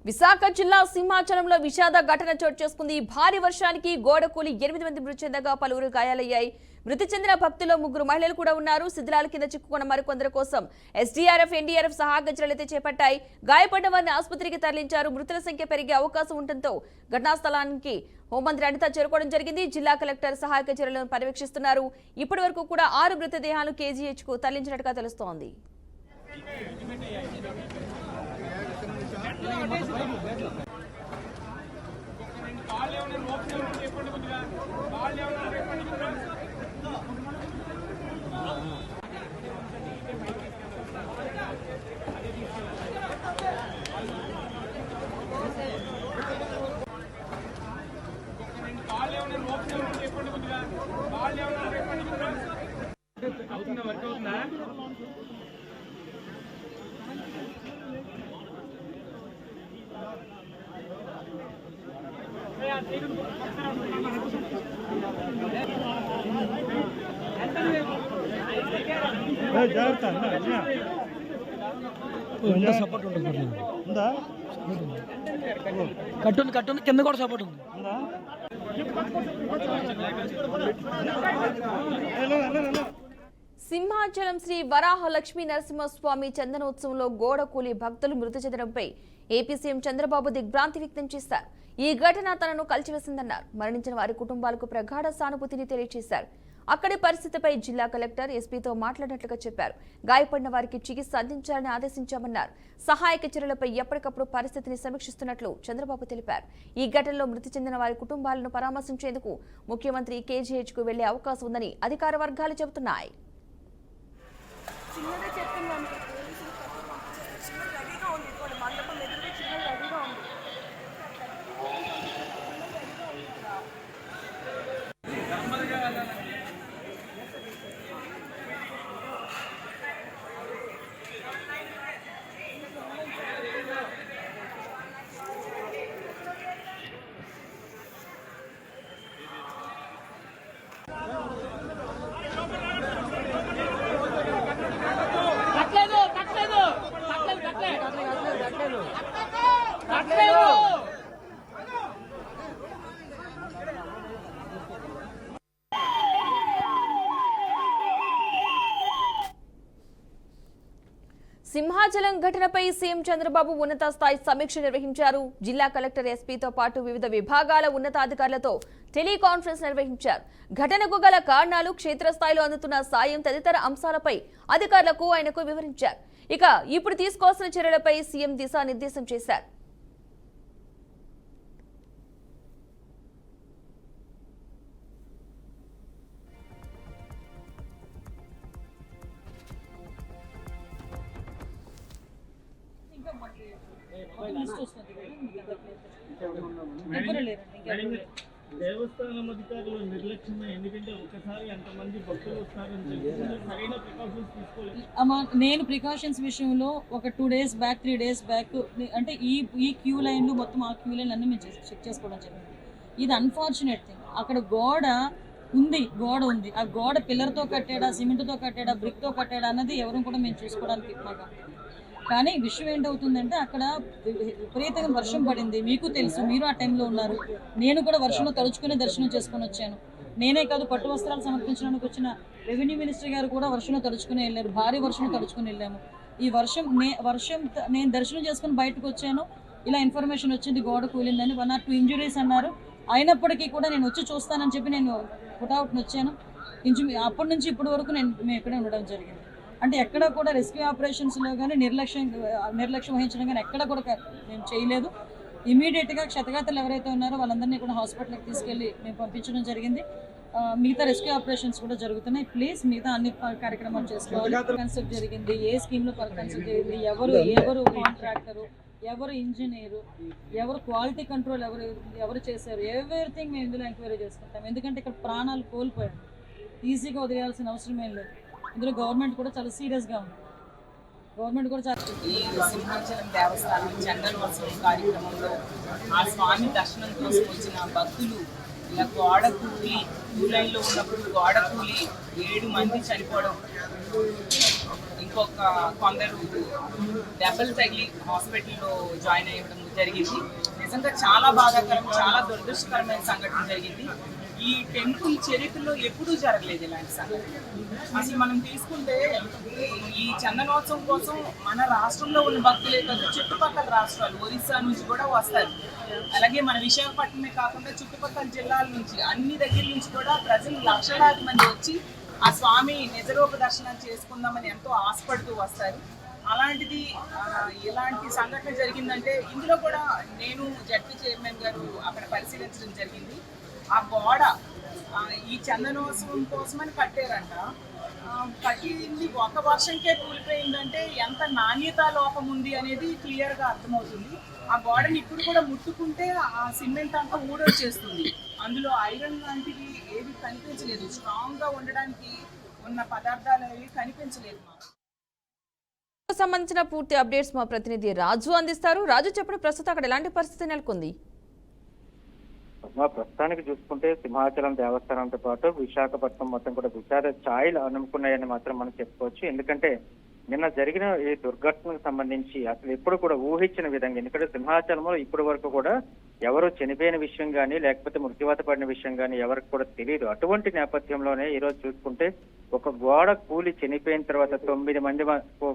విశాఖ జిల్లా సింహాచలంలో విషాద ఘటన చోటు చేసుకుంది. భారీ వర్షానికి గోడ కూలి 8 మంది మృతి చెందగా పలువురు గాయాలయ్యాయి. మృతి చెందిన భక్తుల్లో 3 మహిళలు కూడా ఉన్నారు. శిథిలాల కింద చిక్కుకున్న మరికొందరి కోసం ఎస్డీఆర్ఎఫ్, ఎన్డీఆర్ఎఫ్ సహాయక చర్యలైతే చేపట్టాయి. గాయపడిన వారిని ఆసుపత్రికి తరలించారు. మృతుల సంఖ్య పెరిగే అవకాశం ఉండటంతో ఘటనా స్థలానికి హోంమంత్రి అనిత చేరుకోవడం జరిగింది. జిల్లా కలెక్టర్ సహాయక చర్యలను పర్యవేక్షిస్తున్నారు. ఇప్పటి వరకు కూడా 6 మృతదేహాలు కేజీహెచ్ కు తరలించినట్టుగా తెలుస్తోంది. సపోర్ట్ ఉంటుంది కట్టుంది కింద కూడా సపోర్ట్ ఉంది. సింహాచలం శ్రీ వరాహ లక్ష్మీ నరసింహస్వామి చందనోత్సవంలో గోడ కూలి భక్తులు మృతి చెందడంపై ఏపీ సీఎం చంద్రబాబు దిగ్భ్రాంతి వ్యక్తం చేశారు. ఈ ఘటన తనను కలిచివేసిందన్నారు. మరణించిన వారి కుటుంబాలకు ప్రగాఢ సానుభూతిని తెలియజేశారు. అక్కడి పరిస్థితిపై జిల్లా కలెక్టర్ ఎస్పీతో మాట్లాడినట్లుగా చెప్పారు. గాయపడిన వారికి చికిత్స అందించాలని ఆదేశించామన్నారు. సహాయక చర్యలపై ఎప్పటికప్పుడు పరిస్థితిని సమీక్షిస్తున్నట్లు చంద్రబాబు తెలిపారు. ఈ ఘటనలో మృతి చెందిన వారి కుటుంబాలను పరామర్శించేందుకు ముఖ్యమంత్రి కేజీహెచ్ కు వెళ్లే అవకాశం ఉందని అధికార వర్గాలు చెబుతున్నాయి. సింహాచలం ఘటనపై సీఎం చంద్రబాబు ఉన్నత స్థాయి సమీక్ష నిర్వహించారు. జిల్లా కలెక్టర్ ఎస్పీతో పాటు వివిధ విభాగాల ఉన్నతాధికారులతో టెలికాన్ఫరెన్స్ నిర్వహించారు. ఘటనకు గల కారణాలు, క్షేత్రస్థాయిలో అందుతున్న సాయం తదితర అంశాలపై అధికారులకు ఆయనకు వివరించారు. ఇక ఇప్పుడు తీసుకోవాల్సిన చర్యలపై సీఎం దిశానిర్దేశం చేశారు. దేవస్థానం అధికారులు నిర్లక్ష్యమే. ఎందుకంటే ఒకసారి ఎంతమంది భక్తులు వస్తారని సరైన ప్రికాషన్స్ తీసుకోలేదు. నేను ప్రికాషన్స్ విషయంలో ఒక 2 days బ్యాక్ 3 days బ్యాక్ అంటే ఈ క్యూ లైన్లు మొత్తం ఆ క్యూ లైన్లు అన్నీ మేము చెక్ చేసుకోవడం జరిగింది. ఇది అన్ఫార్చునేట్ థింగ్. అక్కడ గోడ ఉంది. ఆ గోడ పిల్లర్తో కట్టాడా, సిమెంట్తో కట్టాడా, బ్రిక్తో కట్టాడా అన్నది ఎవరు కూడా మేము చూసుకోవడానికి మాకు. కానీ విషయం ఏంటవుతుందంటే అక్కడ విపరీతంగా వర్షం పడింది. మీకు తెలుసు, మీరు ఆ టైంలో ఉన్నారు. నేను కూడా వర్షంలో తడుచుకుని దర్శనం చేసుకుని వచ్చాను. నేనే కాదు, పట్టు వస్త్రాలు సమర్పించడానికి వచ్చిన రెవెన్యూ మినిస్టర్ గారు కూడా వర్షంలో తడుచుకుని వెళ్ళారు. భారీ వర్షంలో తడుచుకుని వెళ్ళాము. ఈ వర్షం నేను దర్శనం చేసుకుని బయటకు వచ్చాను. ఇలా ఇన్ఫర్మేషన్ వచ్చింది గోడ కూలిందని. 1 or 2 ఇంజురీస్ అన్నారు. అయినప్పటికీ కూడా నేను వచ్చి చూస్తానని చెప్పి నేను పుట్అవుట్ని వచ్చాను. అప్పటి నుంచి ఇప్పటి వరకు మేము ఇక్కడే ఉండడం జరిగింది. అంటే ఎక్కడ కూడా రెస్క్యూ ఆపరేషన్స్లో కానీ నిర్లక్ష్యం వహించడం కానీ ఎక్కడ కూడా మేము చేయలేదు. ఇమీడియట్గా క్షతగాతులు ఎవరైతే ఉన్నారో వాళ్ళందరినీ కూడా హాస్పిటల్కి తీసుకెళ్ళి మేము పంపించడం జరిగింది. మిగతా రెస్క్యూ ఆపరేషన్స్ కూడా జరుగుతున్నాయి. ప్లీజ్ మిగతా అన్ని కార్యక్రమాలు చేసుకోవాలి. కన్సల్ట్ జరిగింది, ఏ స్కీమ్లో కన్సల్ట్ జరిగింది, ఎవరు కాంట్రాక్టరు, ఎవరు ఇంజనీరు, ఎవరు క్వాలిటీ కంట్రోల్ ఎవరు చేశారు, ఎవ్రీథింగ్ మేము ఇందులో ఎంక్వైరీ చేసుకుంటాం. ఎందుకంటే ఇక్కడ ప్రాణాలు కోల్పోయాం. ఈజీగా వదిలేయాల్సిన అవసరం ఏం లేదు. ఇందులో గవర్నమెంట్ కూడా చాలా సీరియస్గా ఉంది. గవర్నమెంట్ కూడా చాలా ఈ సింహాచలం దేవస్థానం చందనోత్సవం కార్యక్రమంలో ఆ స్వామి దర్శనం కోసం వచ్చిన భక్తులు ఇలా గోడ కూలి క్యూ లైన్లో ఉన్నప్పుడు గోడ కూలి 7 మంది చనిపోవడం, కొందరు దెబ్బలు తగిలి హాస్పిటల్లో జాయిన్ అయ్యడం జరిగింది. నిజంగా చాలా బాధాకరం, చాలా దురదృష్టకరమైన సంఘటన జరిగింది. ఈ టెంపుల్ చరిత్రలో ఎప్పుడూ జరగలేదు ఇలాంటి సంఘటన. అసలు మనం తీసుకుంటే ఈ చందనోత్సవం కోసం మన రాష్ట్రంలో ఉన్న భక్తులే కాదు, చుట్టుపక్కల రాష్ట్రాలు ఒరిస్సా నుంచి కూడా వస్తారు. అలాగే మన విశాఖపట్నమే కాకుండా చుట్టుపక్కల జిల్లాల నుంచి అన్ని దగ్గర నుంచి కూడా ప్రజలు లక్షలాది మంది వచ్చి ఆ స్వామి నిజరూప దర్శనం చేసుకుందామని ఎంతో ఆశపడుతూ వస్తారు. అలాంటిది ఇలాంటి సంఘటన జరిగిందంటే ఇందులో కూడా నేను జడ్పీ చైర్మన్ గారు అక్కడ పరిశీలించడం జరిగింది. ఆ గోడ ఈ చందనోత్సవం కోసమని కట్టారంట. కట్టింది ఒక వర్షంకే కూలిపోయిందంటే ఎంత నాణ్యత లోపం ఉంది అనేది క్లియర్గా అర్థమవుతుంది. ఆ గోడని ఇప్పుడు కూడా ముట్టుకుంటే ఆ సిమెంట్ అంతా ఊడొచ్చేస్తుంది. అందులో ఐరన్ లాంటివి ఏవి కనిపించలేదు, స్ట్రాంగ్గా ఉండడానికి ఉన్న పదార్థాలు ఏవి కనిపించలేదు. సంబంధించిన పూర్తి అప్డేట్స్ మా ప్రతినిధి రాజు అందిస్తారు. రాజు, చెప్పండి, ప్రస్తుతం అక్కడ ఎలాంటి పరిస్థితి నెలకొంది? ప్రస్తుతానికి చూసుకుంటే సింహాచలం దేవస్థానంతో పాటు విశాఖపట్నం మొత్తం కూడా విషాద ఛాయలు అనుకున్నాయని మాత్రం మనం చెప్పుకోవచ్చు. ఎందుకంటే నిన్న జరిగిన ఈ దుర్ఘటనకు సంబంధించి అసలు ఎప్పుడు కూడా ఊహించిన విధంగా, ఎందుకంటే సింహాచలంలో ఇప్పటి వరకు కూడా ఎవరు చనిపోయిన విషయం కానీ లేకపోతే మృత్యువాత పడిన విషయం కానీ ఎవరికి కూడా తెలియదు. అటువంటి నేపథ్యంలోనే ఈరోజు చూసుకుంటే ఒక గోడ కూలి చనిపోయిన తర్వాత 9 మంది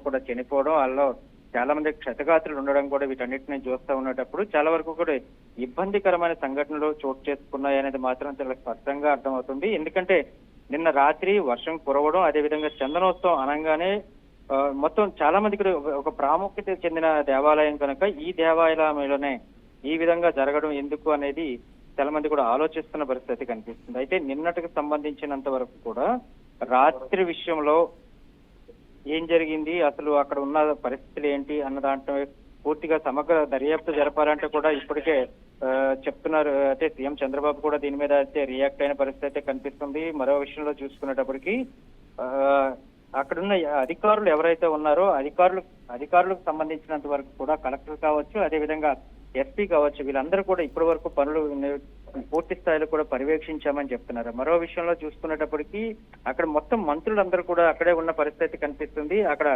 కూడా చనిపోవడం, అందులో చాలా మంది క్షతగాత్రులు ఉండడం కూడా వీటన్నిటిని చూస్తూ ఉన్నప్పుడు చాలా వరకు కూడా ఇబ్బందికరమైన సంఘటనలు చోటు చేసుకున్నాయనేది మాత్రం చాలా స్పష్టంగా అర్థమవుతుంది. ఎందుకంటే నిన్న రాత్రి వర్షం కురవడం, అదేవిధంగా చందనోత్సవం అనగానే మొత్తం చాలా మందికి ఒక ప్రాముఖ్యత చెందిన దేవాలయం కనుక ఈ దేవాలయంలోనే ఈ విధంగా జరగడం ఎందుకు అనేది చాలా మంది కూడా ఆలోచిస్తున్న పరిస్థితి కనిపిస్తుంది. అయితే నిన్నటికి సంబంధించినంత వరకు కూడా రాత్రి విషయంలో ఏం జరిగింది, అసలు అక్కడ ఉన్న పరిస్థితులు ఏంటి అన్న దాంట్లో పూర్తిగా సమగ్ర దర్యాప్తు జరపాలంటే కూడా ఇప్పటికే చెప్తున్నారు. అయితే సీఎం చంద్రబాబు కూడా దీని మీద అయితే రియాక్ట్ అయిన పరిస్థితి అయితే కనిపిస్తుంది. మరో విషయంలో చూసుకునేటప్పటికి అక్కడున్న అధికారులు ఎవరైతే ఉన్నారో అధికారులకు సంబంధించినంత వరకు కూడా కలెక్టర్ కావచ్చు, అదేవిధంగా ఎస్పీ కావచ్చు, వీళ్ళందరూ కూడా ఇప్పటి వరకు పనులు పూర్తి స్థాయిలో కూడా పర్యవేక్షించామని చెప్తున్నారు. మరో విషయంలో చూసుకునేటప్పటికి అక్కడ మొత్తం మంత్రులందరూ కూడా అక్కడే ఉన్న పరిస్థితి కనిపిస్తుంది. అక్కడ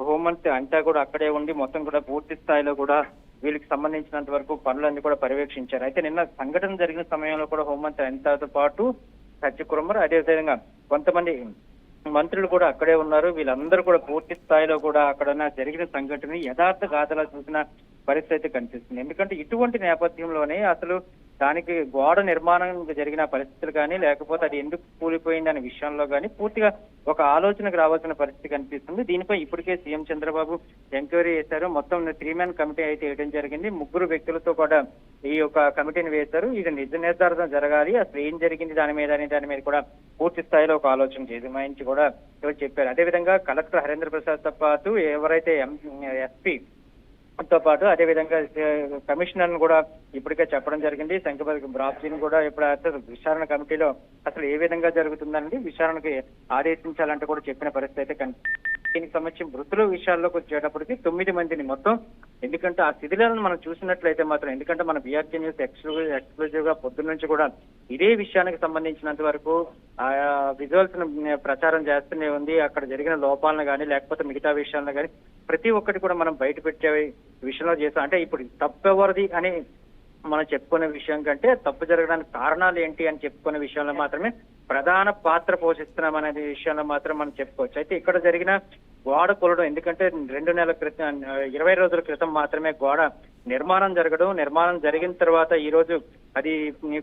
హోంమంత్రి అంతా కూడా అక్కడే ఉండి మొత్తం కూడా పూర్తి స్థాయిలో కూడా వీళ్ళకి సంబంధించినంత వరకు పనులన్నీ కూడా పర్యవేక్షించారు. అయితే నిన్న సంఘటన జరిగిన సమయంలో కూడా హోంమంత్రి అనితతో పాటు సత్యకుమార్, అదేవిధంగా కొంతమంది మంత్రులు కూడా అక్కడే ఉన్నారు. వీళ్ళందరూ కూడా పూర్తి స్థాయిలో కూడా అక్కడ జరిగిన సంఘటన యథార్థ గాథలా చూసిన పరిస్థితి కనిపిస్తుంది. ఎందుకంటే ఇటువంటి నేపథ్యంలోనే అసలు దానికి గోడ నిర్మాణం జరిగిన పరిస్థితులు కానీ లేకపోతే అది ఎందుకు కూలిపోయింది అనే విషయంలో కానీ పూర్తిగా ఒక ఆలోచనకు రావాల్సిన పరిస్థితి కనిపిస్తుంది. దీనిపై ఇప్పటికే సీఎం చంద్రబాబు ఎంక్వైరీ చేశారు. మొత్తం 3 మ్యాన్ కమిటీ అయితే వేయడం జరిగింది. 3 వ్యక్తులతో కూడా ఈ యొక్క కమిటీని వేశారు. ఇది నిజ నిర్ధారణ జరగాలి, అసలు ఏం జరిగింది దాని మీద కూడా పూర్తి స్థాయిలో ఒక ఆలోచన చేసి కూడా చెప్పారు. అదేవిధంగా కలెక్టర్ హరేంద్ర ప్రసాద్ తో పాటు ఎవరైతే ఎస్పీ తో పాటు అదేవిధంగా కమిషనర్ కూడా ఇప్పటికే చెప్పడం జరిగింది. శంకపల్లి బ్రాబ్జీని కూడా ఇప్పుడు విచారణ కమిటీలో అసలు ఏ విధంగా జరుగుతుందనేది విచారణకి ఆదేశించాలంటే కూడా చెప్పిన పరిస్థితి అయితే దీనికి సంబంధించి మృతుల విషయాల్లోకి వచ్చేటప్పటికి 9 మందిని మొత్తం, ఎందుకంటే ఆ శిథిలాలను మనం చూసినట్లయితే మాత్రం, ఎందుకంటే మన బీఆర్కే న్యూస్ ఎక్స్క్లూజివ్ గా పొద్దున్న నుంచి కూడా ఇదే విషయానికి సంబంధించినంత వరకు ఆ విజువల్స్ ప్రచారం చేస్తూనే ఉంది. అక్కడ జరిగిన లోపాలను కానీ లేకపోతే మిగతా విషయాలను కానీ ప్రతి ఒక్కటి కూడా మనం బయట పెట్టే విషయంలో చేస్తాం. అంటే ఇప్పుడు తప్పెవరిది అని మనం చెప్పుకునే విషయం కంటే తప్పు జరగడానికి కారణాలు ఏంటి అని చెప్పుకునే విషయంలో మాత్రమే ప్రధాన పాత్ర పోషిస్తున్నాం అనే విషయంలో మాత్రం మనం చెప్పుకోవచ్చు. అయితే ఇక్కడ జరిగిన గోడ కూలడం, ఎందుకంటే 2 నెలల క్రితం 20 రోజుల క్రితం మాత్రమే గోడ నిర్మాణం జరిగిన తర్వాత ఈ రోజు అది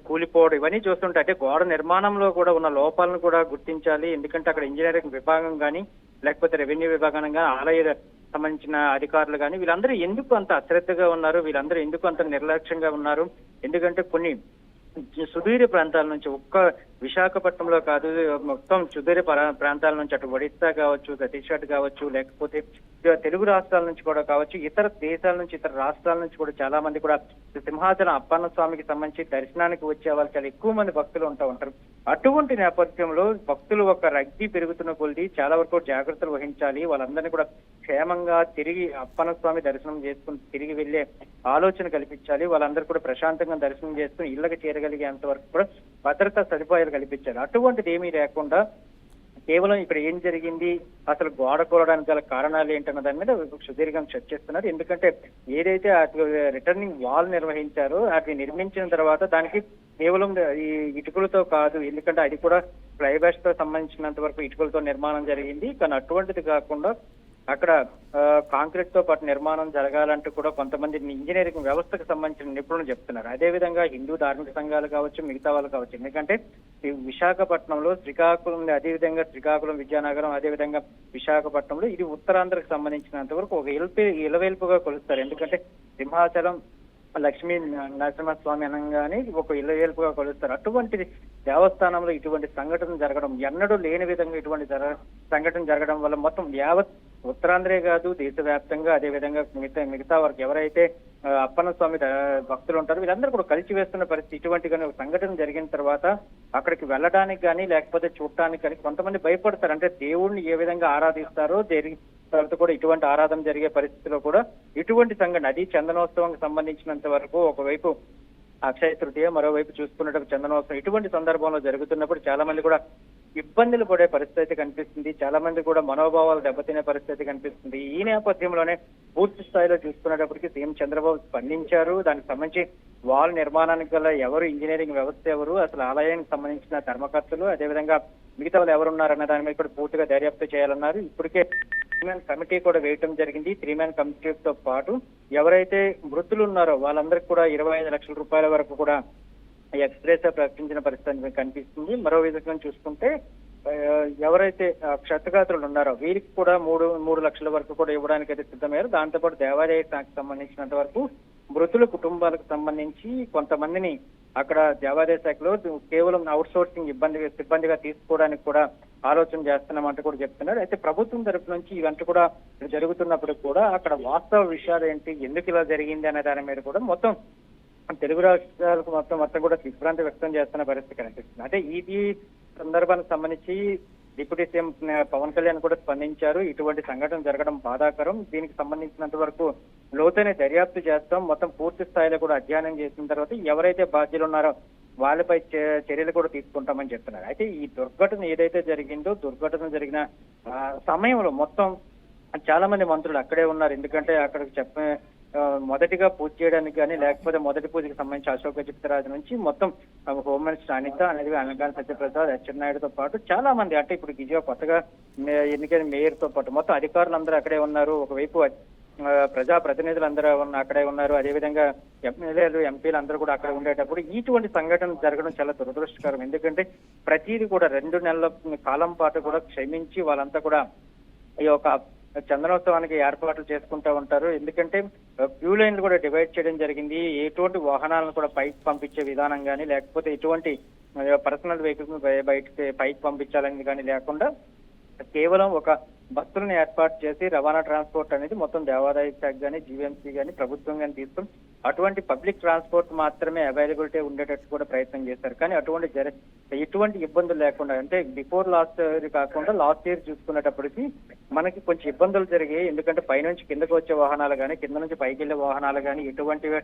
కూలిపోవడం, ఇవన్నీ చూస్తుంటే అంటే గోడ నిర్మాణంలో కూడా ఉన్న లోపాలను కూడా గుర్తించాలి. ఎందుకంటే అక్కడ ఇంజనీరింగ్ విభాగం కానీ లేకపోతే రెవెన్యూ విభాగం కానీ ఆలయ సంబంధించిన అధికారులు కానీ వీళ్ళందరూ ఎందుకు అంత అశ్రద్ధగా ఉన్నారు, వీళ్ళందరూ ఎందుకు అంత నిర్లక్ష్యంగా ఉన్నారు? ఎందుకంటే కొన్ని సుదూర ప్రాంతాల నుంచి, ఒక్క విశాఖపట్నంలో కాదు మొత్తం సుదూర ప్రాంతాల నుంచి, అటు ఒడిస్సా కావచ్చు, ఛత్తీస్గఢ్ కావచ్చు, లేకపోతే తెలుగు రాష్ట్రాల నుంచి కూడా కావచ్చు, ఇతర దేశాల నుంచి ఇతర రాష్ట్రాల నుంచి కూడా చాలా మంది కూడా సింహాచలం అప్పన్న స్వామికి సంబంధించి దర్శనానికి వచ్చే వాళ్ళు చాలా ఎక్కువ మంది భక్తులు ఉంటారు. అటువంటి నేపథ్యంలో భక్తులు ఒక రద్దీ పెరుగుతున్న కొద్ది చాలా వరకు జాగ్రత్తలు వహించాలి. వాళ్ళందరినీ కూడా క్షేమంగా తిరిగి అప్పన్న స్వామి దర్శనం చేసుకుని తిరిగి వెళ్లే ఆలోచన కల్పించాలి. వాళ్ళందరూ కూడా ప్రశాంతంగా దర్శనం చేసుకుని ఇళ్లకు చేరగలిగేంత వరకు కూడా భద్రతా సదుపాయాలు కల్పించాలి. అటువంటిది ఏమీ లేకుండా కేవలం ఇక్కడ ఏం జరిగింది, అసలు గోడ కూలడానికి గల కారణాలు ఏంటన్న దాని మీద సుదీర్ఘంగా చర్చిస్తున్నారు. ఎందుకంటే ఏదైతే రిటర్నింగ్ వాల్ నిర్వహించారో అది నిర్మించిన తర్వాత దానికి కేవలం ఈ ఇటుకలతో కాదు, ఎందుకంటే అది కూడా ఫ్లైబ్యాష్ తో సంబంధించినంత వరకు ఇటుకలతో నిర్మాణం జరిగింది. కానీ అటువంటిది కాకుండా అక్కడ కాంక్రీట్ తో పాటు నిర్మాణం జరగాలంటూ కూడా కొంతమంది ఇంజనీరింగ్ వ్యవస్థకు సంబంధించిన నిపుణులు చెప్తున్నారు. అదేవిధంగా హిందూ ధార్మిక సంఘాలు కావచ్చు, మిగతా వాళ్ళు కావచ్చు. ఎందుకంటే ఈ విశాఖపట్నంలో శ్రీకాకుళం, అదేవిధంగా శ్రీకాకుళం, విజయనగరం, అదేవిధంగా విశాఖపట్నంలో ఇది ఉత్తరాంధ్రకు సంబంధించినంత వరకు ఒక ఇలవేల్పుగా కొలుస్తారు. ఎందుకంటే సింహాచలం లక్ష్మీ నరసింహస్వామి అనగానే ఒక ఇలవేల్పుగా కొలుస్తారు. అటువంటి దేవస్థానంలో ఇటువంటి సంఘటన జరగడం, ఎన్నడూ లేని విధంగా ఇటువంటి సంఘటన జరగడం వల్ల మొత్తం యావత్ ఉత్తరాంధ్రే కాదు, దేశవ్యాప్తంగా అదేవిధంగా మిగతా వారికి ఎవరైతే అప్పన్న స్వామి భక్తులు ఉంటారో వీళ్ళందరూ కూడా కలిసి వేస్తున్న పరిస్థితి. ఇటువంటి కానీ ఒక సంఘటన జరిగిన తర్వాత అక్కడికి వెళ్ళడానికి కానీ లేకపోతే చూడటానికి కానీ కొంతమంది భయపడతారు. అంటే దేవుణ్ణి ఏ విధంగా ఆరాధిస్తారో తర్వాత కూడా ఇటువంటి ఆరాధన జరిగే పరిస్థితిలో కూడా ఇటువంటి సంఘటన, అది చందనోత్సవానికి సంబంధించినంత వరకు ఒకవైపు అక్షయ తృతీయ, మరోవైపు చూసుకున్నట్టు చందనోత్సవం, ఇటువంటి సందర్భంలో జరుగుతున్నప్పుడు చాలా మంది కూడా ఇబ్బందులు పడే పరిస్థితి కనిపిస్తుంది. చాలా మంది కూడా మనోభావాలు దెబ్బతినే పరిస్థితి కనిపిస్తుంది. ఈ నేపథ్యంలోనే పూర్తి స్థాయిలో చూసుకునేటప్పటికి సీఎం చంద్రబాబు స్పందించారు. దానికి సంబంధించి వాల్ నిర్మాణానికి గల ఎవరు, ఇంజనీరింగ్ వ్యవస్థ ఎవరు, అసలు ఆలయానికి సంబంధించిన ధర్మకర్తలు, అదేవిధంగా మిగతా వాళ్ళు ఎవరున్నారన్న దాని మీద కూడా పూర్తిగా దర్యాప్తు చేయాలన్నారు. ఇప్పటికే 3-man కమిటీ కూడా వేయటం జరిగింది. 3-man కమిటీతో పాటు ఎవరైతే మృతులు ఉన్నారో వాళ్ళందరికీ కూడా 25 లక్షల రూపాయల వరకు కూడా ఎక్స్ప్రెస్ ప్రకటించిన పరిస్థితి కనిపిస్తుంది. మరో విధంగా చూసుకుంటే ఎవరైతే క్షతగాత్రులు ఉన్నారో వీరికి కూడా 3 లక్షల వరకు కూడా ఇవ్వడానికి అయితే సిద్ధమయ్యారు. దాంతోపాటు దేవాదాయ శాఖకు సంబంధించినంత వరకు మృతుల కుటుంబాలకు సంబంధించి కొంతమందిని అక్కడ దేవాదాయ శాఖలో కేవలం అవుట్ సోర్సింగ్ సిబ్బందిగా తీసుకోవడానికి కూడా ఆలోచన చేస్తున్నామంటూ కూడా చెప్తున్నారు. అయితే ప్రభుత్వం తరఫు నుంచి ఇవంతా కూడా జరుగుతున్నప్పుడు కూడా అక్కడ వాస్తవ విషయాలు ఏంటి, ఎందుకు ఇలా జరిగింది అనే దాని మీద కూడా మొత్తం తెలుగు రాష్ట్రాలకు మొత్తం కూడా దిగ్భ్రాంతి వ్యక్తం చేస్తున్న పరిస్థితి కనిపిస్తుంది. అంటే ఈ సందర్భానికి సంబంధించి డిప్యూటీ సీఎం పవన్ కళ్యాణ్ కూడా స్పందించారు. ఇటువంటి సంఘటన జరగడం బాధాకరం, దీనికి సంబంధించినంత వరకు లోతైన దర్యాప్తు చేస్తాం, మొత్తం పూర్తి స్థాయిలో కూడా అధ్యయనం చేసిన తర్వాత ఎవరైతే బాధ్యులు ఉన్నారో వాళ్ళపై చర్యలు కూడా తీసుకుంటామని చెప్తున్నారు. అయితే ఈ దుర్ఘటన ఏదైతే జరిగిందో, దుర్ఘటన జరిగిన సమయంలో మొత్తం చాలా మంది మంత్రులు అక్కడే ఉన్నారు. ఎందుకంటే అక్కడికి మొదటిగా పూజ చేయడానికి కానీ లేకపోతే మొదటి పూజకి సంబంధించి అశోక్ గజపతిరాజు నుంచి మొత్తం హోమ్ మినిస్టర్ అనిత, అనేది అనగాని సత్యప్రసాద్, అచ్చెన్నాయుడుతో పాటు చాలా మంది, అంటే ఇప్పుడు విజయ కొత్తగా ఎన్నికైన మేయర్ తో పాటు మొత్తం అధికారులు అందరూ అక్కడే ఉన్నారు. ఒకవైపు ప్రజా ప్రతినిధులు అందరూ అక్కడే ఉన్నారు. అదేవిధంగా ఎమ్మెల్యేలు, ఎంపీలు అందరూ కూడా అక్కడ ఉండేటప్పుడు ఇటువంటి సంఘటన జరగడం చాలా దురదృష్టకరం. ఎందుకంటే ప్రతిదీ కూడా 2 నెలల కాలం పాటు కూడా క్షమించి వాళ్ళంతా కూడా ఈ యొక్క చందనోత్సవానికి ఏర్పాట్లు చేసుకుంటూ ఉంటారు. ఎందుకంటే క్యూ లైన్లు కూడా డివైడ్ చేయడం జరిగింది. ఎటువంటి వాహనాలను కూడా పైకి పంపించే విధానం కానీ లేకపోతే ఎటువంటి పర్సనల్ వెహికల్స్ పైకి పంపించాలని కానీ లేకుండా కేవలం ఒక బస్సులను ఏర్పాటు చేసి రవాణా ట్రాన్స్పోర్ట్ అనేది మొత్తం దేవాదాయ శాఖ కానీ, జీవీఎంసీ కానీ, ప్రభుత్వం కానీ తీసుకుని అటువంటి పబ్లిక్ ట్రాన్స్పోర్ట్ మాత్రమే అవైలబిలిటీ ఉండేటట్టు కూడా ప్రయత్నం చేశారు. కానీ ఎటువంటి ఇబ్బందులు లేకుండా, అంటే బిఫోర్ లాస్ట్ ఇయర్ కాకుండా లాస్ట్ ఇయర్ చూసుకునేటప్పటికి మనకి కొంచెం ఇబ్బందులు జరిగాయి. ఎందుకంటే పైనుంచి కిందకు వచ్చే వాహనాలు కానీ, కింద నుంచి పైకి వెళ్లే వాహనాలు కానీ ఇటువంటి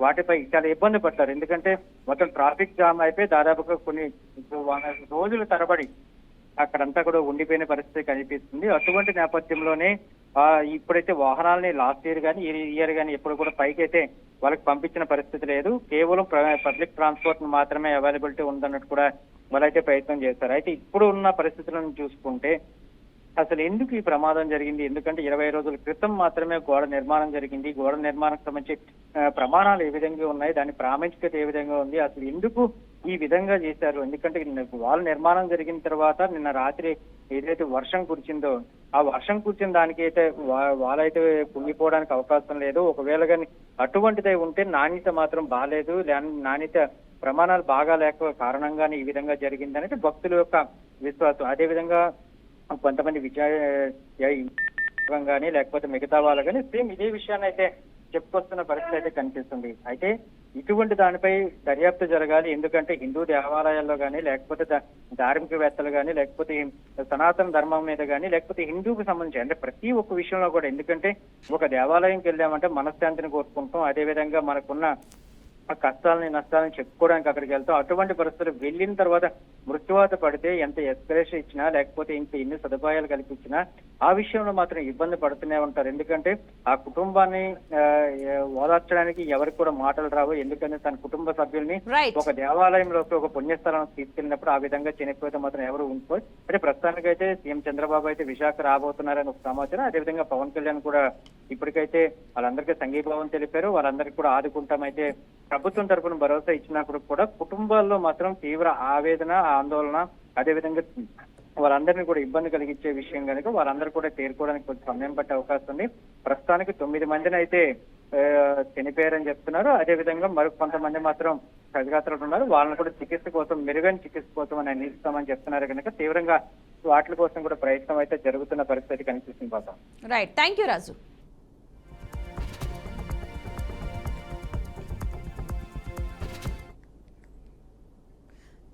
వాటిపై చాలా ఇబ్బంది పడ్డారు. ఎందుకంటే మొత్తం ట్రాఫిక్ జామ్ అయిపోయి దాదాపుగా కొన్ని రోజుల తరబడి అక్కడంతా కూడా ఉండిపోయిన పరిస్థితి కనిపిస్తుంది. అటువంటి నేపథ్యంలోనే ఇప్పుడైతే వాహనాలని లాస్ట్ ఇయర్ కానీ, ఈ ఇయర్ కానీ ఎప్పుడు కూడా పైకి అయితే వాళ్ళకి పంపించిన పరిస్థితి లేదు. కేవలం పబ్లిక్ ట్రాన్స్పోర్ట్ మాత్రమే అవైలబిలిటీ ఉందన్నట్టు కూడా వాళ్ళైతే ప్రయత్నం చేస్తారు. అయితే ఇప్పుడు ఉన్న పరిస్థితులను చూసుకుంటే అసలు ఎందుకు ఈ ప్రమాదం జరిగింది, ఎందుకంటే 20 రోజుల క్రితం మాత్రమే గోడ నిర్మాణం జరిగింది. గోడ నిర్మాణానికి సంబంధించి ప్రమాణాలు ఏ విధంగా ఉన్నాయి, దాని ప్రాముఖ్యత ఏ విధంగా ఉంది, అసలు ఎందుకు ఈ విధంగా చేశారు. ఎందుకంటే వాళ్ళ నిర్మాణం జరిగిన తర్వాత నిన్న రాత్రి ఏదైతే వర్షం కురిచిందో ఆ వర్షం కురిచిన దానికి అయితే వాళ్ళైతే కుంగిపోవడానికి అవకాశం లేదు. ఒకవేళ కానీ అటువంటిదే ఉంటే నాణ్యత మాత్రం బాగాలేదు, నాణ్యత ప్రమాణాలు బాగా లేక కారణంగానే ఈ విధంగా జరిగింది అనేది భక్తుల యొక్క విశ్వాసం. అదేవిధంగా కొంతమంది కానీ లేకపోతే మిగతా వాళ్ళు కానీ సేమ్ ఇదే విషయాన్ని అయితే చెప్పుకొస్తున్న పరిస్థితి అయితే కనిపిస్తుంది. అయితే ఇటువంటి దానిపై దర్యాప్తు జరగాలి. ఎందుకంటే హిందూ దేవాలయాల్లో కానీ లేకపోతే ధార్మికవేత్తలు కానీ లేకపోతే సనాతన ధర్మం మీద కానీ లేకపోతే హిందూకి సంబంధించి అంటే ప్రతి ఒక్క విషయంలో కూడా, ఎందుకంటే ఒక దేవాలయంకి వెళ్ళామంటే మనశ్శాంతిని కోరుకుంటాం. అదేవిధంగా మనకున్న ఆ కష్టాలని నష్టాలని చెప్పుకోవడానికి అక్కడికి వెళ్తాం. అటువంటి పరిస్థితులు వెళ్ళిన తర్వాత మృత్యువాత పడితే ఎంత ఎస్కలేషన్ ఇచ్చినా లేకపోతే ఇంకా ఎన్ని సదుపాయాలు కల్పించినా ఆ విషయంలో మాత్రం ఇబ్బంది పడుతూనే ఉంటారు. ఎందుకంటే ఆ కుటుంబాన్ని ఓదార్చడానికి ఎవరికి కూడా మాటలు రావు. ఎందుకంటే తన కుటుంబ సభ్యుల్ని ఒక దేవాలయంలోకి ఒక పుణ్యస్థలం తీసుకెళ్ళినప్పుడు ఆ విధంగా చనిపోతే మాత్రం ఎవరు ఉండిపోయి. అంటే ప్రస్తుతానికైతే సీఎం చంద్రబాబు అయితే విశాఖ రాబోతున్నారని ఒక సమాచారం. అదేవిధంగా పవన్ కళ్యాణ్ కూడా ఇప్పటికైతే వాళ్ళందరికీ సంఘీభావం తెలిపారు. వాళ్ళందరికీ కూడా ఆదుకుంటామైతే ప్రభుత్వం తరఫున భరోసా ఇచ్చినప్పుడు కూడా కుటుంబాల్లో మాత్రం తీవ్ర ఆవేదన, ఆందోళన, అదేవిధంగా వాళ్ళందరినీ కూడా ఇబ్బంది కలిగించే విషయం కనుక వాళ్ళందరూ కూడా తేరుకోవడానికి కొంచెం సమయం పట్టే అవకాశం ఉంది. ప్రస్తుతానికి 9 మందిని అయితే చనిపోయారని చెప్తున్నారు. అదేవిధంగా మరి కొంతమంది మాత్రం ప్రజాతలు ఉన్నారు. వాళ్ళని కూడా చికిత్స కోసం, మెరుగైన చికిత్స కోసం అని అందిస్తామని చెప్తున్నారు కనుక తీవ్రంగా వాటి కోసం కూడా ప్రయత్నం అయితే జరుగుతున్న పరిస్థితి కనిపిస్తుంది. పాపం రైట్, థ్యాంక్ యూ రాజు.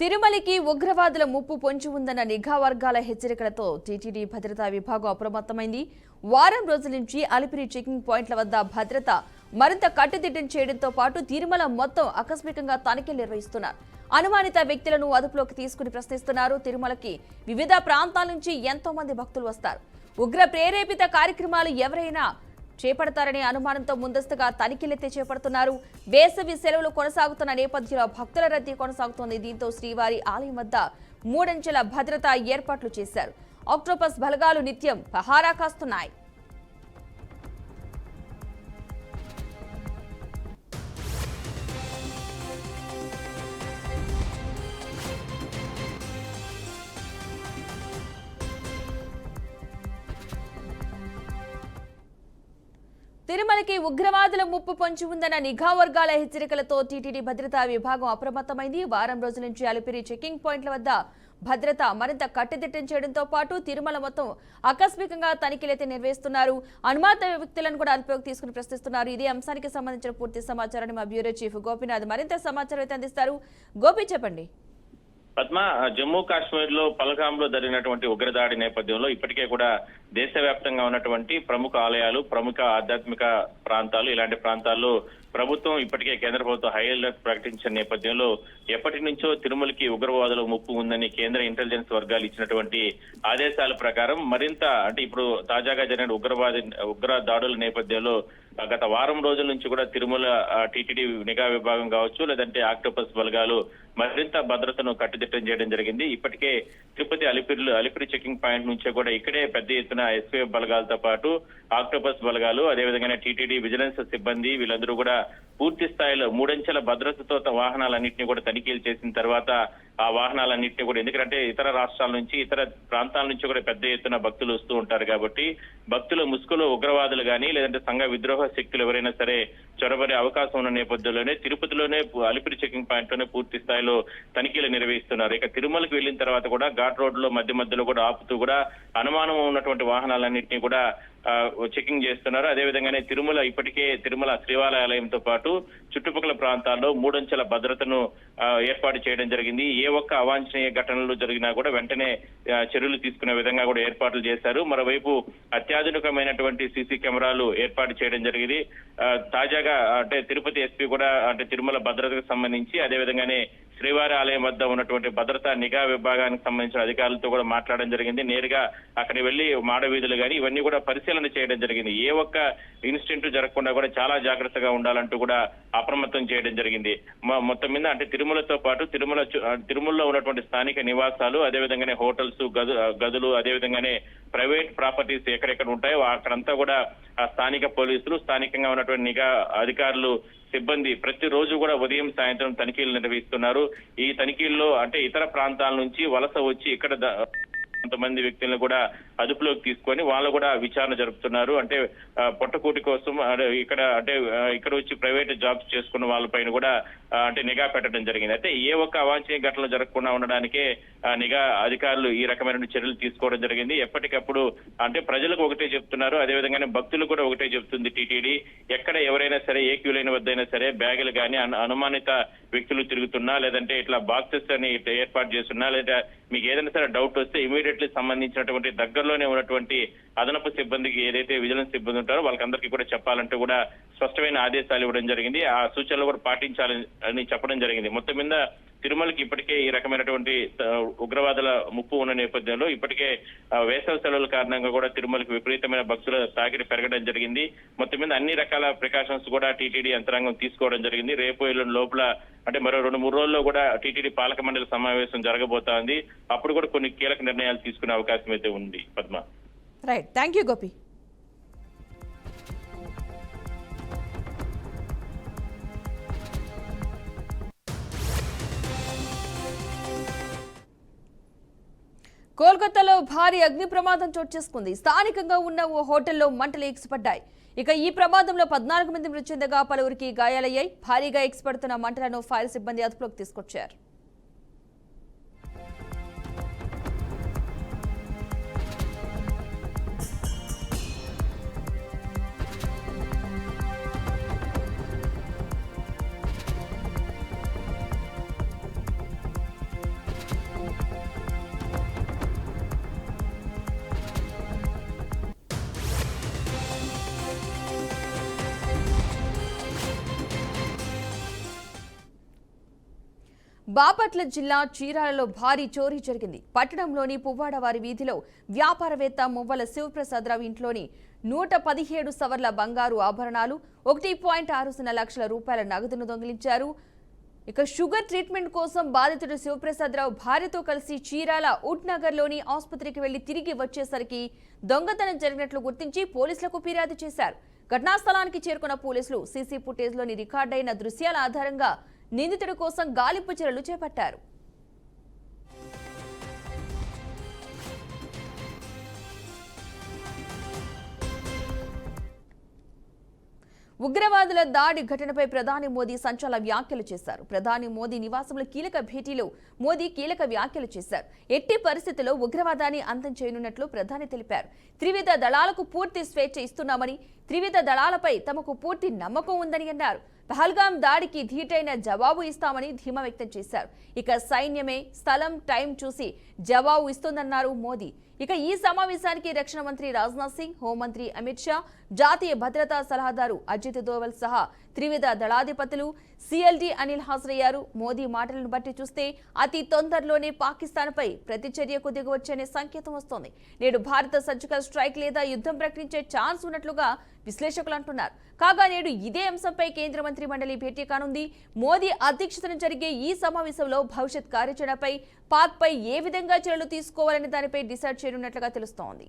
తిరుమలకి ఉగ్రవాదుల ముప్పు పొంచి ఉందన్న నిఘా వర్గాల హెచ్చరికలతో టీటీడీ భద్రతా విభాగం అప్రమత్తమైంది. వారం రోజుల నుంచి అలిపిరి చెకింగ్ పాయింట్ల వద్ద భద్రత మరింత కట్టుదిట్టం చేయడంతో పాటు తిరుమల మొత్తం ఆకస్మికంగా తనిఖీలు నిర్వహిస్తున్నారు. అనుమానిత వ్యక్తులను అదుపులోకి తీసుకుని ప్రశ్నిస్తున్నారు. తిరుమలకి వివిధ ప్రాంతాల నుంచి ఎంతో మంది భక్తులు వస్తారు. ఉగ్ర ప్రేరేపిత కార్యక్రమాలు ఎవరైనా చేపడతారనే అనుమానంతో ముందస్తుగా తనిఖీలెత్తి చేపడుతున్నారు. వేసవి సెలవులు కొనసాగుతున్న నేపథ్యంలో భక్తుల రద్దీ కొనసాగుతోంది. దీంతో శ్రీవారి ఆలయం వద్ద 3 అంచెల భద్రతా ఏర్పాట్లు చేశారు. ఆక్టోపస్ బలగాలు నిత్యం పహారా కాస్తున్నాయి. తిరుమలకి ఉగ్రవాదుల ముప్పు పొంచి ఉందన్న నిఘా వర్గాల హెచ్చరికలతో టీటీడీ భద్రతా విభాగం అప్రమత్తమైంది. వారం రోజుల నుంచి అలిపిరి చెకింగ్ పాయింట్ల వద్ద భద్రత మరింత కట్టుదిట్టం చేయడంతో పాటు తిరుమల మొత్తం ఆకస్మికంగా తనిఖీలైతే నిర్వహిస్తున్నారు. అనుమానిత వ్యక్తులను కూడా అదుపులోకి తీసుకుని ప్రశ్నిస్తున్నారు. ఇదే అంశానికి సంబంధించిన పూర్తి సమాచారాన్ని మా బ్యూరో చీఫ్ గోపీనాథ్ మరింత సమాచారం అయితే అందిస్తారు. గోపి, చెప్పండి. పద్మ, జమ్మూ కాశ్మీర్ లో పహల్గామ్ లో జరిగినటువంటి ఉగ్రదాడి నేపథ్యంలో ఇప్పటికే కూడా దేశవ్యాప్తంగా ఉన్నటువంటి ప్రముఖ ఆలయాలు, ప్రముఖ ఆధ్యాత్మిక ప్రాంతాలు, ఇలాంటి ప్రాంతాల్లో ప్రభుత్వం ఇప్పటికే కేంద్ర ప్రభుత్వం హై అలర్ట్ ప్రకటించిన నేపథ్యంలో ఎప్పటి నుంచో తిరుమలకి ఉగ్రవాదుల ముప్పు ఉందని కేంద్ర ఇంటెలిజెన్స్ వర్గాలు ఇచ్చినటువంటి ఆదేశాల ప్రకారం మరింత అంటే ఇప్పుడు తాజాగా జరిగిన ఉగ్ర దాడుల నేపథ్యంలో గత వారం రోజుల నుంచి కూడా తిరుమల టీటీడీ నిఘా విభాగం కావచ్చు, లేదంటే ఆక్టోపస్ బలగాలు మరింత భద్రతను కట్టుదిట్టం చేయడం జరిగింది. ఇప్పటికే తిరుపతి అలిపిరి చెకింగ్ పాయింట్ నుంచే కూడా ఇక్కడే పెద్ద ఎత్తున ఎస్పీఎఫ్ బలగాలతో పాటు ఆక్టోపస్ బలగాలు, అదేవిధంగానే టీటీడీ విజిలెన్స్ సిబ్బంది వీళ్ళందరూ కూడా పూర్తి స్థాయిలో 3 అంచెల భద్రతతో వాహనాలన్నింటినీ కూడా తనిఖీలు చేసిన తర్వాత ఆ వాహనాలన్నింటినీ కూడా, ఎందుకంటే ఇతర రాష్ట్రాల నుంచి, ఇతర ప్రాంతాల నుంచి కూడా పెద్ద ఎత్తున భక్తులు వస్తూ ఉంటారు కాబట్టి భక్తుల ముసుగులో ఉగ్రవాదులు కానీ లేదంటే సంఘ విద్రోహ శక్తులు ఎవరైనా సరే చొరబడే అవకాశం ఉన్న నేపథ్యంలోనే తిరుపతిలోనే అలిపిరి చెకింగ్ పాయింట్ లోనే పూర్తి స్థాయిలో తనిఖీలు నిర్వహిస్తున్నారు. ఇక తిరుమలకు వెళ్లిన తర్వాత కూడా ఘాట్ రోడ్ లో మధ్యలో కూడా ఆపుతూ కూడా అనుమానం ఉన్నటువంటి వాహనాలన్నింటినీ కూడా చెకింగ్ చేస్తున్నారు. అదేవిధంగానే ఇప్పటికే తిరుమల శ్రీవాలయాలయంతో పాటు చుట్టుపక్కల ప్రాంతాల్లో 3 అంచెల భద్రతను ఏర్పాటు చేయడం జరిగింది. ఏ ఒక్క అవాంఛనీయ ఘటనలు జరిగినా కూడా వెంటనే చర్యలు తీసుకునే విధంగా కూడా ఏర్పాట్లు చేశారు. మరోవైపు అత్యాధునికమైనటువంటి సీసీ కెమెరాలు ఏర్పాటు చేయడం జరిగింది. తాజాగా అంటే తిరుపతి ఎస్పీ కూడా అంటే తిరుమల భద్రతకు సంబంధించి, అదేవిధంగానే శ్రీవారి ఆలయం వద్ద ఉన్నటువంటి భద్రతా నిఘా విభాగానికి సంబంధించిన అధికారులతో కూడా మాట్లాడడం జరిగింది. నేరుగా అక్కడికి వెళ్లి మాడవీధులు కానీ ఇవన్నీ కూడా పరిశీలన చేయడం జరిగింది. ఏ ఒక్క ఇన్సిడెంట్ జరగకుండా కూడా చాలా జాగ్రత్తగా ఉండాలంటూ కూడా అప్రమత్తం చేయడం జరిగింది. మొత్తం మీద అంటే తిరుమలతో పాటు తిరుమలలో ఉన్నటువంటి స్థానిక నివాసాలు, అదేవిధంగానే హోటల్స్, గదులు, అదేవిధంగానే ప్రైవేట్ ప్రాపర్టీస్ ఎక్కడెక్కడ ఉంటాయో అక్కడంతా కూడా స్థానిక పోలీసులు, స్థానికంగా ఉన్నటువంటి నిఘా అధికారులు, సిబ్బంది ప్రతిరోజు కూడా ఉదయం సాయంత్రం తనిఖీలు నిర్వహిస్తున్నారు. ఈ తనిఖీల్లో అంటే ఇతర ప్రాంతాల నుంచి వలస వచ్చి ఇక్కడ కొంతమంది వ్యక్తులను కూడా అదుపులోకి తీసుకొని వాళ్ళు కూడా విచారణ జరుపుతున్నారు. అంటే పొట్టకూటి కోసం ఇక్కడ వచ్చి ప్రైవేట్ జాబ్స్ చేసుకున్న వాళ్ళపైన కూడా అంటే నిఘా పెట్టడం జరిగింది. అయితే ఏ ఒక్క అవాంఛనీయ ఘటనలు జరగకుండా ఉండడానికే నిఘా అధికారులు ఈ రకమైన చర్యలు తీసుకోవడం జరిగింది. ఎప్పటికప్పుడు అంటే ప్రజలకు ఒకటే చెప్తున్నారు, అదేవిధంగానే భక్తులు కూడా ఒకటే చెప్తుంది టీటీడీ. ఎక్కడ ఎవరైనా సరే ఏ క్యూ లైన్ వద్దైనా సరే బ్యాగులు కానీ అనుమానిత వ్యక్తులు తిరుగుతున్నా, లేదంటే ఇట్లా బాక్సెస్ అని ఏర్పాటు చేస్తున్నా, లేదా మీకు ఏదైనా సరే డౌట్ వస్తే ఇమీడియట్లీ సంబంధించినటువంటి దగ్గరలో దగ్గరలోనే ఉన్నటువంటి అదనపు సిబ్బందికి, ఏదైతే విజిలెన్స్ సిబ్బంది ఉంటారో వాళ్ళకందరికీ కూడా చెప్పాలంటూ కూడా స్పష్టమైన ఆదేశాలు ఇవ్వడం జరిగింది. ఆ సూచనలు కూడా పాటించాలని చెప్పడం జరిగింది. మొత్తం మీద తిరుమలకి ఇప్పటికే ఈ రకమైనటువంటి ఉగ్రవాదుల ముప్పు ఉన్న నేపథ్యంలో ఇప్పటికే వేసవి సెలవుల కారణంగా కూడా తిరుమలకి విపరీతమైన భక్తుల తాకిడి పెరగడం జరిగింది. మొత్తం మీద అన్ని రకాల ప్రికాషన్స్ కూడా టీటీడీ యంత్రాంగం తీసుకోవడం జరిగింది. రేపు ఎల్లుండి లోపల అంటే మరో 2-3 రోజుల్లో కూడా టీటీడీ పాలక మండలి సమావేశం జరగబోతోంది. అప్పుడు కూడా కొన్ని కీలక నిర్ణయాలు తీసుకునే అవకాశం అయితే ఉంది. Padma. Right, thank you Gopi. కోల్కతాలో భారీ అగ్ని ప్రమాదం చోటు చేసుకుంది. స్థానికంగా ఉన్న ఓ హోటల్లో మంటలు ఎగిసిపడ్డాయి. ఇక ఈ ప్రమాదంలో 14 మంది మృతి చెందగా పలువురికి గాయాలయ్యాయి. భారీగా ఎగిసిపడుతున్న మంటలను ఫైర్ సిబ్బంది అదుపులోకి తీసుకొచ్చారు. బాపట్ల జిల్లా చీరాలలో భారీ చోరీ జరిగింది. పట్టణంలోని పువ్వాడవారి వీధిలో వ్యాపారవేత్త మువ్వల శివప్రసాదరావు ఇంట్లోని 117 సవర్ల బంగారు ఆభరణాలు, 1.60 లక్షల రూపాయల నగదును దొంగిలించారు. ఇక షుగర్ ట్రీట్మెంట్ కోసం బాధితుడు శివప్రసాదరావు భార్యతో కలిసి చీరాల ఉట్నగర్లోని ఆసుపత్రికి వెళ్లి తిరిగి వచ్చేసరికి దొంగతనం జరిగినట్లు గుర్తించి పోలీసులకు ఫిర్యాదు చేశారు. ఘటనా స్థలానికి చేరుకున్న పోలీసులు సీసీ ఫుటేజ్లోని రికార్డైన దృశ్యాల ఆధారంగా నిందితుడి కోసం గాలింపు చర్యలు చేపట్టారు. ఉగ్రవాదుల దాడి ఘటనపై ప్రధాని మోదీ సంచలన వ్యాఖ్యలు చేశారు. ప్రధాని మోదీ నివాసంలో కీలక భేటీలో మోదీ కీలక వ్యాఖ్యలు చేశారు. ఎట్టి పరిస్థితుల్లో ఉగ్రవాదాన్ని అంతం చేయనున్నట్లు ప్రధాని తెలిపారు. త్రివిధ దళాలకు పూర్తి స్వేచ్ఛ ఇస్తున్నామని, త్రివిధ దళాలపై తమకు పూర్తి నమ్మకం ఉందని అన్నారు. పహల్గాం దాడికి ధీటైన జవాబు ఇస్తామని ధీమా వ్యక్తం చేశారు. ఇక సైన్యమే స్థలం, టైం చూసి జవాబు ఇస్తుందన్నారు మోదీ. ఇక ఈ సమావేశానికి రక్షణ మంత్రి రాజ్నాథ్ సింగ్, హోంమంత్రి అమిత్ షా, జాతీయ భద్రతా సలహాదారు అజిత్ దోవల్ సహా త్రివిధ దళాధిపతులు, సిఎల్డి అనిల్ హాజరయ్యారు. మోదీ మాటలను బట్టి చూస్తే అతి తొందరలోనే పాకిస్తాన్పై ప్రతిచర్యకు దిగవచ్చనే సంకేతం వస్తోంది. నేడు భారత సర్జికల్ స్ట్రైక్ లేదా యుద్ధం ప్రకటించే ఛాన్స్ ఉన్నట్లుగా విశ్లేషకులు అంటున్నారు. కాగా నేడు ఇదే అంశంపై కేంద్ర మంత్రి మండలి భేటీ కానుంది. మోదీ అధ్యక్షతన జరిగే ఈ సమావేశంలో భవిష్యత్ కార్యాచరణపై, పాక్పై ఏ విధంగా చర్యలు తీసుకోవాలనే దానిపై డిసైడ్ చేయనున్నట్లుగా తెలుస్తోంది.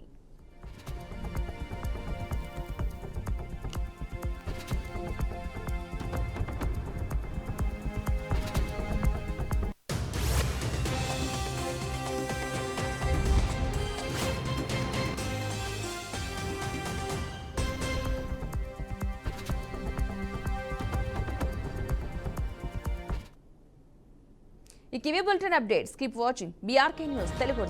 ఇవి bulletin updates. Keep watching BRK news Telugu.